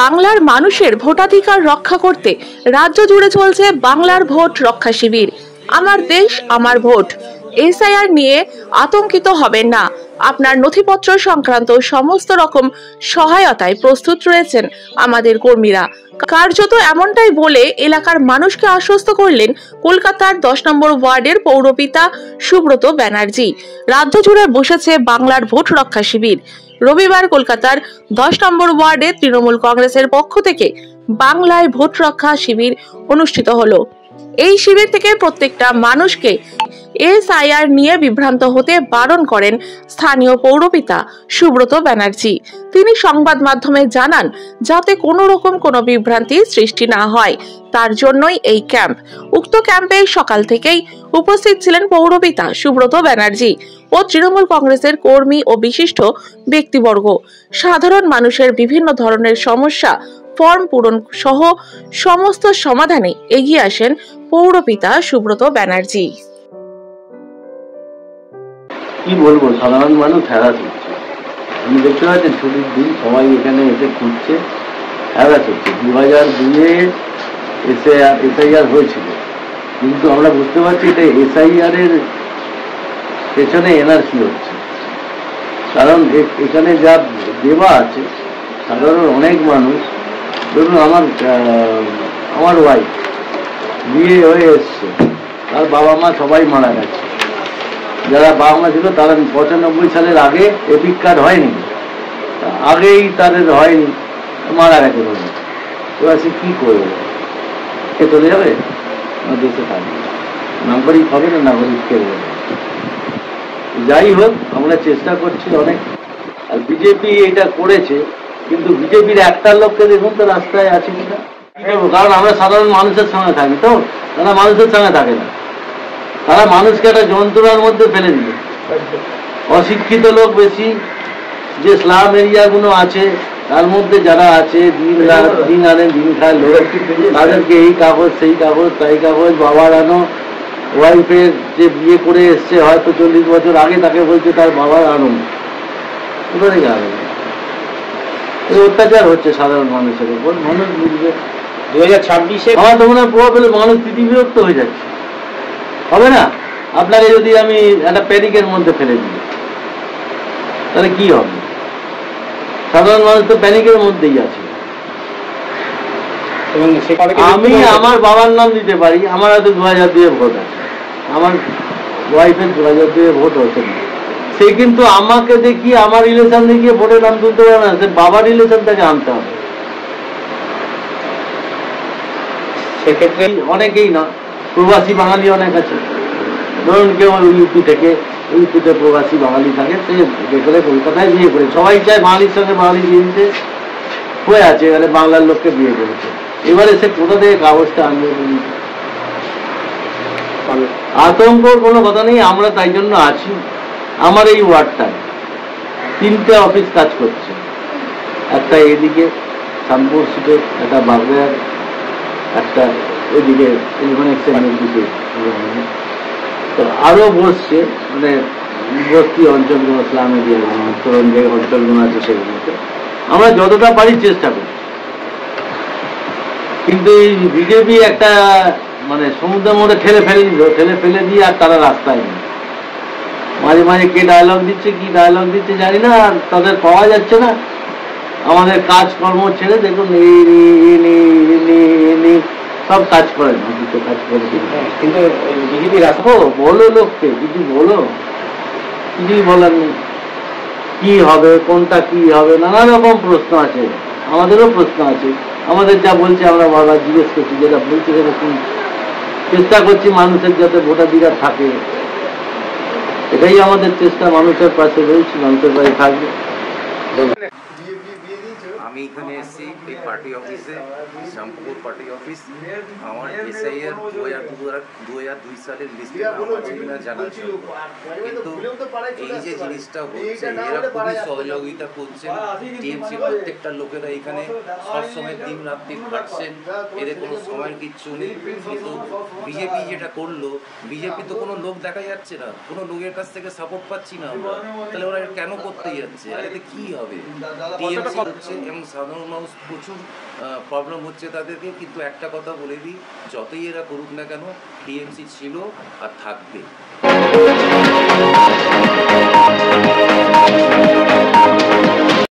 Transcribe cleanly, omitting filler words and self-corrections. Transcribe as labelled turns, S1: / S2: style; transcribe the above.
S1: বাংলার মানুষের ভোটাধিকার রক্ষা করতে রাজ্য জুড়ে চলছে বাংলার ভোট রক্ষা শিবির। আমার দেশ আমার ভোট। এসআইআর নিয়ে আতঙ্কিত হবেন না। আপনার নথিপত্র সংক্রান্ত সমস্ত রকম সহায়তায় প্রস্তুত রয়েছেন আমাদের কর্মীরা। কার্যত এমনটাই বলে এলাকার মানুষকে আশ্বস্ত করলেন কলকাতার 10 নম্বর ওয়ার্ডের পৌরপিতা সুব্রত ব্যানার্জি। রাজ্য জুড়ে বসেছে বাংলার ভোট রক্ষা শিবির। রবিবার কলকাতার 10 নম্বর ওয়ার্ডে তৃণমূল কংগ্রেসের পক্ষ থেকে বাংলায় ভোট রক্ষা শিবির অনুষ্ঠিত হলো। এই শিবির থেকে প্রত্যেকটা মানুষকে এসআইআর নিয়ে বিভ্রান্ত হতে বারণ করেন স্থানীয় পৌরপিতা সুব্রত ব্যানার্জি। তিনি সংবাদ মাধ্যমে জানান, যাতে কোনো রকম কোনো বিভ্রান্তি সৃষ্টি না হয়, তার জন্যই এই ক্যাম্প। উক্ত ক্যাম্পে সকাল থেকেই উপস্থিত ছিলেন পৌরপিতা সুব্রত ব্যানার্জি ও তৃণমূল কংগ্রেসের কর্মী ও বিশিষ্ট ব্যক্তিবর্গ। সাধারণ মানুষের বিভিন্ন ধরনের সমস্যা ফর্ম পূরণ সহ সমস্ত সমাধানে এগিয়ে আসেন পৌরপিতা সুব্রত ব্যানার্জি।
S2: কি বলবো, সাধারণ মানুষ হ্যারাস হচ্ছে। আপনি দেখতে পাচ্ছেন ছুটির দিন সবাই এখানে এসে খুঁজছে, হ্যারাস হচ্ছে। 2002-এ এসআইআর হয়েছিল, কিন্তু আমরা বুঝতে পারছি এটা এসআইআর এর পেছনে এনআরসি হচ্ছে। কারণ এখানে যা দেওয়া আছে, সাধারণ অনেক মানুষ, ধরুন আমার ওয়াইফ বিয়ে হয়ে এসছে, তার বাবা মা সবাই মারা গেছে। যারা বাবা মা ছিল তারা 95 সালের আগে এপিক কার্ড হয়নি, আগেই তাদের হয়নি, মারা গেছে। এবার সে কী করবে? এ চলে যাবে না দেশে থাকবে, নাগরিক হবে না, নাগরিক করবে। যাই হোক, আমরা চেষ্টা করছি অনেক। আর বিজেপি এটা করেছে, কিন্তু বিজেপির একটা লোককে দেখুন তো রাস্তায় আছে কিনা। কি করবো? কারণ আমরা সাধারণ মানুষের সঙ্গে থাকি, তো তারা মানুষের সঙ্গে থাকে না। তারা মানুষকে একটা যন্ত্রণার মধ্যে ফেলে দিল। অশিক্ষিত লোক বেশি, যে স্লাম এরিয়াগুলো আছে তার মধ্যে যারা আছে দিন আনে দিন খায় লোক, তাদেরকে এই কাগজ সেই কাগজ তাই কাগজ, বাবার আনো। ওয়াইফের যে বিয়ে করে এসছে হয়তো 40 বছর আগে, তাকে বলছে তার বাবার আনো। কোথা থেকে আনো? এই অত্যাচার হচ্ছে সাধারণ মানুষের উপর। মানুষ বুঝবে
S3: 2026-এ
S2: আমার তো মনে হয় প্রভাব পেলে মানুষ বিরক্ত হয়ে যাচ্ছে। হবে না? আপনাকে যদি আমি একটা প্যানিকের মধ্যে ফেলে দিই, তাহলে কি হবে? সাধারণ মানুষ তো প্যানিকের মধ্যেই আছে। আমি আমার বাবার নাম দিতে পারি, আমার হয়তো 2002-এ ভোট আছে, আমার ওয়াইফের 2002-এ ভোট হচ্ছে না। সে কিন্তু আমাকে দেখিয়ে, আমার রিলেশন দেখিয়ে ভোটের নাম তুলতে পারে না, সে বাবার রিলেশন তাকে আনতে হবে। সেক্ষেত্রে অনেকেই না, প্রবাসী বাঙালি অনেক আছে। ধরুন কেউ ইউপি থেকে, ইউপিতে প্রবাসী বাঙালি থাকে, সে যেখানে কলকাতায় বিয়ে করে, সবাই চায় বাঙালির সঙ্গে বাঙালি বিয়ে দিতে, হয়ে আছে, এবারে বাংলার লোককে বিয়ে করেছে। এবারে সে কোথা থেকে কাগজটা আনবে? আতঙ্কর কোনো কথা নেই, আমরা তাই জন্য আছি। আমার এই ওয়ার্ডটায় 3টে অফিস কাজ করছে, একটা এদিকে শামপুর সিটে, একটা বাগড়ার, একটা এদিকে ইলেকট্রনিক্সের দিকে, তো আরও বসছে, মানে বস্তি অঞ্চলগুলো, স্লাম এরিয়াগুলো, তরুণ যে অঞ্চলগুলো আছে সেগুলোতে আমরা যতটা পারি চেষ্টা করছি। কিন্তু এই বিজেপি একটা মানে সমুদ্রের মধ্যে ঠেলে ফেলে দিয়ে আর তারা রাস্তায় নেই। মাঝে মাঝে কে ডায়লগ দিচ্ছে, কি ডায়লগ দিচ্ছে জানি না, আর তাদের পাওয়া যাচ্ছে না। আমাদের কাজকর্ম ছেড়ে দেখুন সব কাজ করে না, দুটো কাজ করে।
S3: কিন্তু বিজেপি
S2: রাখো, বলো লোককে, কিছু বলো, কিছুই বলার নেই। কি হবে, কোনটা কি হবে, নানা রকম প্রশ্ন আছে, আমাদেরও প্রশ্ন আছে। আমাদের যা বলছে আমরা বারবার জিজ্ঞেস করছি, যেটা বলছে সেটা শুনছি, চেষ্টা করছি মানুষের যাতে ভোটাধিকার থাকে, এটাই আমাদের চেষ্টা। মানুষের পাশে রয়েছি, মানুষের পাশে থাকবে।
S4: আমি এখানে এসেছি এই পার্টি অফিসে, শ্যামপুকুর পার্টি অফিস। আমার এসআইআর 2002 সালের লিস্টে নাম আছে কিনা জানার জন্য। কিন্তু এই যে জিনিসটা হচ্ছে, এরা খুবই সহযোগিতা করছেন। টিএমসি প্রত্যেকটা লোকেরা এখানে সবসময় দিন রাত্রি খাটছেন, এদের কোনো সময়ের কিচ্ছু নেই। কিন্তু বিজেপি যেটা করলো, বিজেপি তো কোনো লোক দেখা যাচ্ছে না, কোনো লোকের কাছ থেকে সাপোর্ট পাচ্ছি না আমরা, তাহলে ওরা কেন করতে যাচ্ছে? আর এতে কী হবে? টিএমসি হচ্ছে এবং সাধারণ মানুষ প্রচুর প্রবলেম হচ্ছে তাদেরকে। কিন্তু একটা কথা বলে দিই, যতই এরা করুক না কেন, টিএমসি ছিল আর থাকবে।